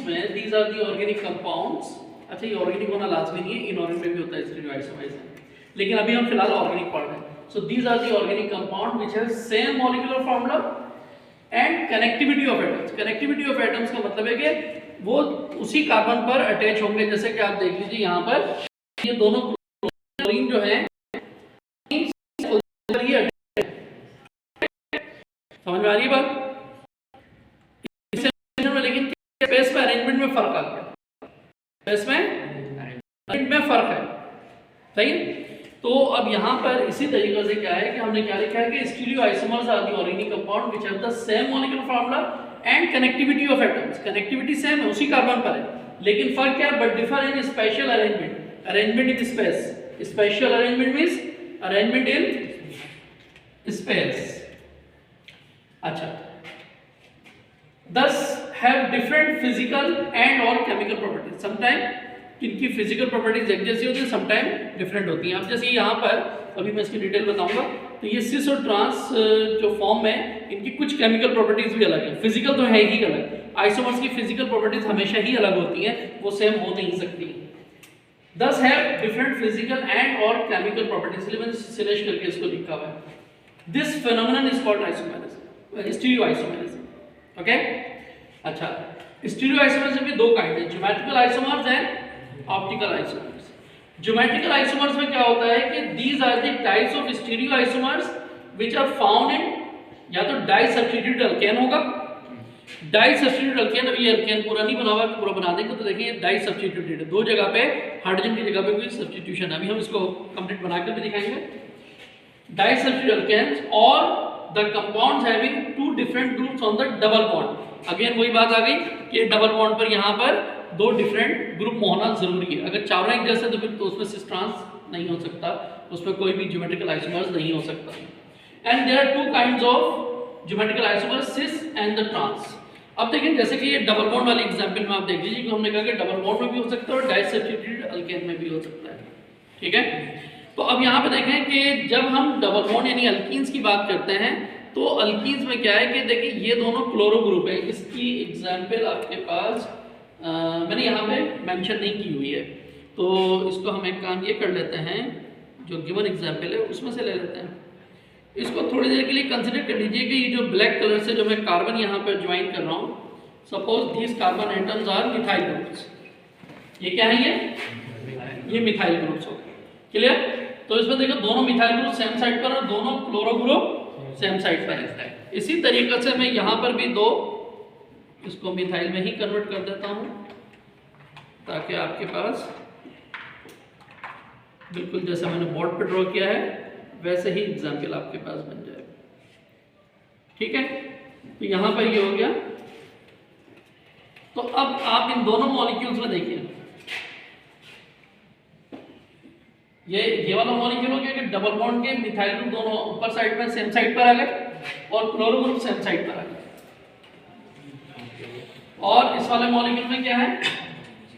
में these are the organic compounds. अच्छा, ये ऑर्गेनिक होना लाजमी नहीं है, इनऑर्गेनिक भी होता है स्टीरियोआइसोमर्स, लेकिन अभी हम फिलहाल ऑर्गेनिक पढ़ रहे हैं। So these are the organic compound which have same molecular formula and connectivity of atoms. Connectivity of atoms का मतलब है कि वो उसी कार्बन पर अटैच होंगे। जैसे कि आप देख लीजिए यहाँ पर ये दोनों क्लोरीन जो है समझ में आ रही है बात? लेकिन स्पेस में अरेंजमेंट में फर्क आ गया, स्पेस में अरेंजमेंट में फर्क है, सही है। तो अब यहाँ पर इसी तरीके से क्या है कि हमने क्या लिखा है कि stereoisomers are the organic compound which have the same molecular formula and connectivity of atoms. Connectivity सेम है, उसी कार्बन पर है, लेकिन फर्क क्या है? But differ in spatial arrangement. Arrangement in space, spatial arrangement means arrangement in space. अच्छा, thus have different physical and or chemical properties। sometime इनकी फिजिकल प्रॉपर्टीज एक जैसी होती है, समटाइम डिफरेंट होती हैं। अब जैसे यहाँ पर अभी मैं इसकी डिटेल बताऊंगा, तो ये सिस और ट्रांस जो फॉर्म में इनकी कुछ केमिकल प्रॉपर्टीज भी अलग है, फिजिकल तो है ही अलग। आइसोमर्स की फिजिकल प्रॉपर्टीज हमेशा ही अलग होती हैं, वो सेम हो नहीं सकती। thus have different physical and or chemical properties, इसलिए मैंने सिलेक्ट करके इसको लिखा हुआ है। this phenomenon is called isomerism, stereoisomerism. Okay, अच्छा, स्टीरियोआइसोमर्स में भी दो काइंड है, geometrical isomers and optical isomers. Geometrical isomers में क्या होता है कि these are the types of stereoisomers which are found in, या तो डाई सब्स्टिट्यूटेड अल्केन होगा, डाई सब्स्टिट्यूटेड अल्केन। अभी ये अल्केन पूरा नहीं बना हुआ, पूरा बना देंगे तो देखिए डाई सब्स्टिट्यूटेड, दो जगह पे हाइड्रोजन की जगह पे कोई सब्स्टिट्यूशन है। अभी हम इसको कंप्लीट बनाकर भी दिखाएंगे। डाई सब्स्टिट्यूटेड अल्केन्स और the compounds having two different groups on the double bond। Again वही बात आ गई कि डबल बॉन्ड पर यहाँ पर दो डिफरेंट ग्रुप होना जरूरी है। अगर चारों एक जैसे तो फिर तो उसमें सिस ट्रांस नहीं हो सकता, उसमें कोई भी ज्योमेट्रिकल आइसोमर्स नहीं हो सकता। And there are two kinds of geometrical isomers, cis and the trans. अब देखिए जैसे कि ये डबल बॉन्ड वाले एग्जांपल में आप देख लीजिए कि हमने कहा कि डबल बॉन्ड में भी हो सकता है और डाई सब्स्टिट्यूटेड अल्केन में भी हो सकता है, ठीक है। तो अब यहाँ पे देखें कि जब हम डबल बॉन्ड यानी अल्कीन्स की बात करते हैं तो अल्कीन्स में क्या है कि देखिए ये दोनों क्लोरो ग्रुप है। इसकी एग्जांपल आपके पास मैंने यहाँ पे मेंशन नहीं की हुई है, तो इसको हम एक काम ये कर लेते हैं, जो गिवन एग्जांपल है उसमें से ले लेते हैं। इसको थोड़ी देर के लिए कंसिडर कर लीजिए कि ये जो ब्लैक कलर से जो मैं कार्बन यहाँ पर ज्वाइन कर रहा हूँ, suppose these carbon atoms are methyl groups. ये क्या है? ये मिथाइल ग्रुप्स हो, क्लियर। तो इसमें देखो दोनों मिथाइल ग्रुप सेम साइड पर और दोनों क्लोरो ग्रुप सेम साइड पर है। इसी तरीके से मैं यहाँ पर भी दो इसको मिथाइल में ही कन्वर्ट कर देता हूँ ताकि आपके पास बिल्कुल जैसा मैंने बोर्ड पर ड्रॉ किया है वैसे ही एग्जाम्पल आपके पास बन जाएगा, ठीक है। तो यहाँ पर ये हो गया। तो अब आप इन दोनों मॉलिक्यूल्स में देखिए, ये वाला मॉलिक्यूल हो गया कि डबल बॉन्ड के मिथाइल ग्रुप दोनों ऊपर साइड में सेम साइड पर आ गए और क्लोरो ग्रुप सेम साइड पर आ गए। और इस वाले मॉलिक्यूल में क्या है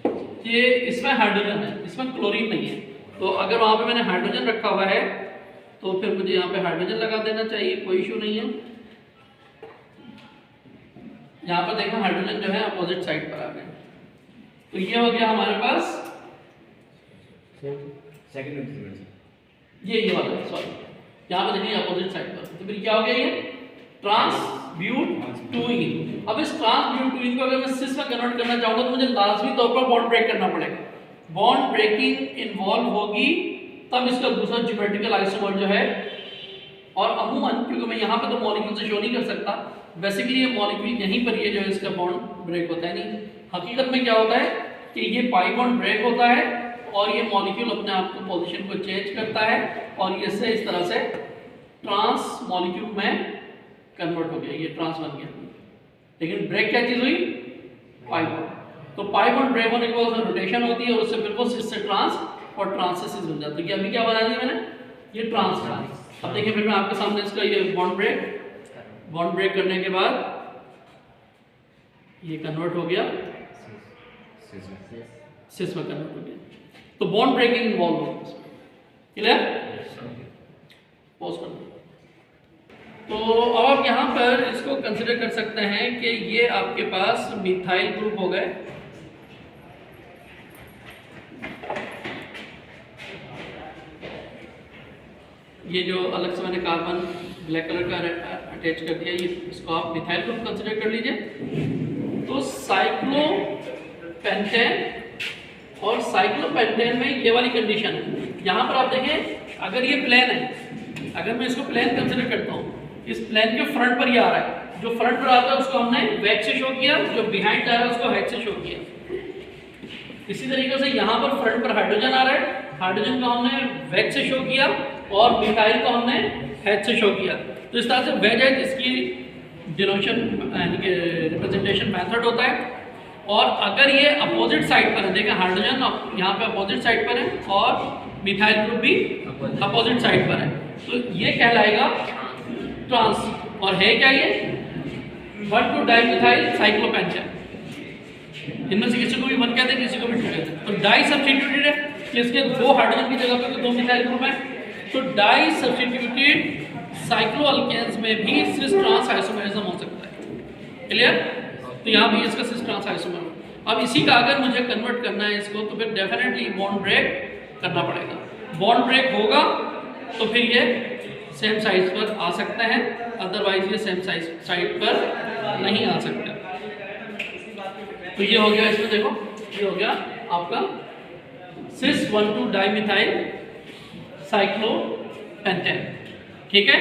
कि इसमें हाइड्रोजन है, इसमें क्लोरीन नहीं है। तो अगर वहां पे मैंने हाइड्रोजन रखा हुआ है तो फिर मुझे यहाँ पे हाइड्रोजन लगा देना चाहिए, कोई इशू नहीं है। यहाँ पर देखो हाइड्रोजन जो है अपोजिट साइड पर आ गए। तो ये हो गया हमारे पास ये वाला, सॉरी यहाँ पे देखिए अपोजिट साइड पर। तो फिर क्या हो गया ये ट्रांसब्यूटुइन। अब इस ट्रांसब्यूटुइन को अगर मैं सिस में कन्वर्ट करना चाहूंगा तो मुझे लाजमी तौर पर बॉन्ड ब्रेक करना पड़ेगा। बॉन्ड ब्रेकिंग इन्वॉल्व होगी तब इसका दूसरा ज्योमेट्रिकल आइसोमर जो है, और अमूमन क्योंकि मैं यहाँ पे तो मॉलिक्यूल से शो नहीं कर सकता, बेसिकली ये मॉलिक्यूल यहीं पर ये जो है इसका बॉन्ड ब्रेक होता है। नहीं, हकीकत में क्या होता है कि ये पाई बॉन्ड ब्रेक होता है और ये मॉलिक्यूल अपने आप को पोजीशन को चेंज करता है और ये से इस तरह से ट्रांस मॉलिक्यूल में कन्वर्ट हो गया, ये ट्रांस बन गया। लेकिन ब्रेक क्या चीज हुई? Pi bond. तो पाई बॉन्ड ब्रेक होने के बाद उसमें रोटेशन होती है और उससे फिर वो सिस से ट्रांस और ट्रांस से सिस बन जाता है। ये अभी क्या बना दिया मैंने? ये ट्रांस ट्रांस। अब देखिए फिर मैं आपके सामने इसका ये बॉन्ड ब्रेक करने के बाद ये कन्वर्ट हो गया सिस में कन्वर्ट हो गया। तो बॉन्ड ब्रेकिंग इन्वॉल्व होगा, क्लियर? पॉज कर दो। तो अब आप यहाँ पर इसको कंसिडर कर सकते हैं कि ये आपके पास मिथाइल ग्रुप हो गए ये जो अलग से मैंने कार्बन ब्लैक कलर का अटैच कर दिया, ये इसको आप मिथाइल ग्रुप कंसिडर कर लीजिए। तो साइक्लोपेंटेन और साइक्लोपेंटेन में ये वाली कंडीशन है। यहाँ पर आप देखें, अगर ये प्लेन है, अगर मैं इसको प्लेन कंसिडर करता हूँ, इस प्लेन के फ्रंट पर ये आ रहा है, जो फ्रंट पर आता है उसको हमने बैक से शो किया, जो बिहाइंड जा रहा है उसको हेड से शो किया। इसी तरीके से यहाँ पर फ्रंट पर हाइड्रोजन आ रहा है, हाइड्रोजन को हमने वेज से शो किया और मिथाइल को हमने हेड से शो किया। तो इस तरह से वेज है जिसकी डिनोशन यानी कि रिप्रेजेंटेशन मेथड होता है। और अगर ये अपोजिट साइड पर है, देखें हाइड्रोजन यहाँ पे अपोजिट साइड पर है और मिथाइल ग्रुप भी अपोजिट साइड पर है, तो ये कहलाएगा ट्रांस। और है क्या ये 1,2 डाइमिथाइल साइक्लोपेंटेन। इनमें से किसी को भी 1 कहते हैं, किसी को भी 2 कहते हैं। तो डाई सब्स्टिट्यूटेड है कि इसके 2 हाइड्रोजन की जगह पर 2 मिथाइल ग्रुप है। तो डाई सब्स्टिट्यूटेड साइक्लोअल्केन्स में भी सिस ट्रांस आइसोमेरिज्म हो सकता है। क्लियर? तो यहाँ भी इसका सिस ट्रांस आइसोमर। अब इसी का अगर मुझे कन्वर्ट करना है इसको, तो फिर डेफिनेटली बॉन्ड ब्रेक करना पड़ेगा। बॉन्ड ब्रेक होगा तो फिर ये सेम साइज पर आ सकते हैं, अदरवाइज ये सेम साइड पर नहीं आ सकते। तो ये हो गया, इसमें देखो ये हो गया आपका सिस 1,2 डाइमिथाइल साइक्लोपेंटेन। ठीक है?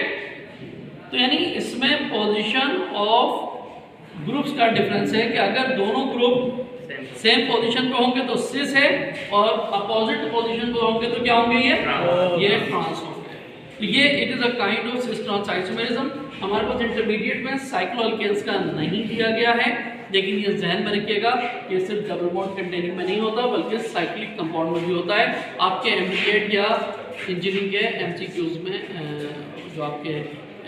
तो यानी इसमें पोजीशन ऑफ ग्रुप्स का डिफरेंस है कि अगर दोनों ग्रुप सेम पोजीशन पे होंगे तो सिस है, और अपोजिट पोजीशन पे होंगे तो क्या होंगे, ये ट्रांस होंगे। तो ये it is a kind of cis trans isomerism. हमारे पास इंटरमीडिएट में साइक्लोअल्केन्स का नहीं दिया गया है, लेकिन ये जहन में रखिएगा ये सिर्फ डबल बॉन्ड कंटेनिंग में नहीं होता, बल्कि साइक्लिक कंपाउंड में भी होता है। आपके एमडीएट या इंजीनियरिंग के एमसीक्यूज में जो आपके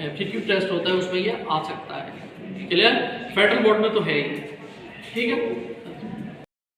एप्टीट्यूड टेस्ट होता है उसमें ये आ सकता है। क्लियर? फेडरल बोर्ड में तो है ही। ठीक है।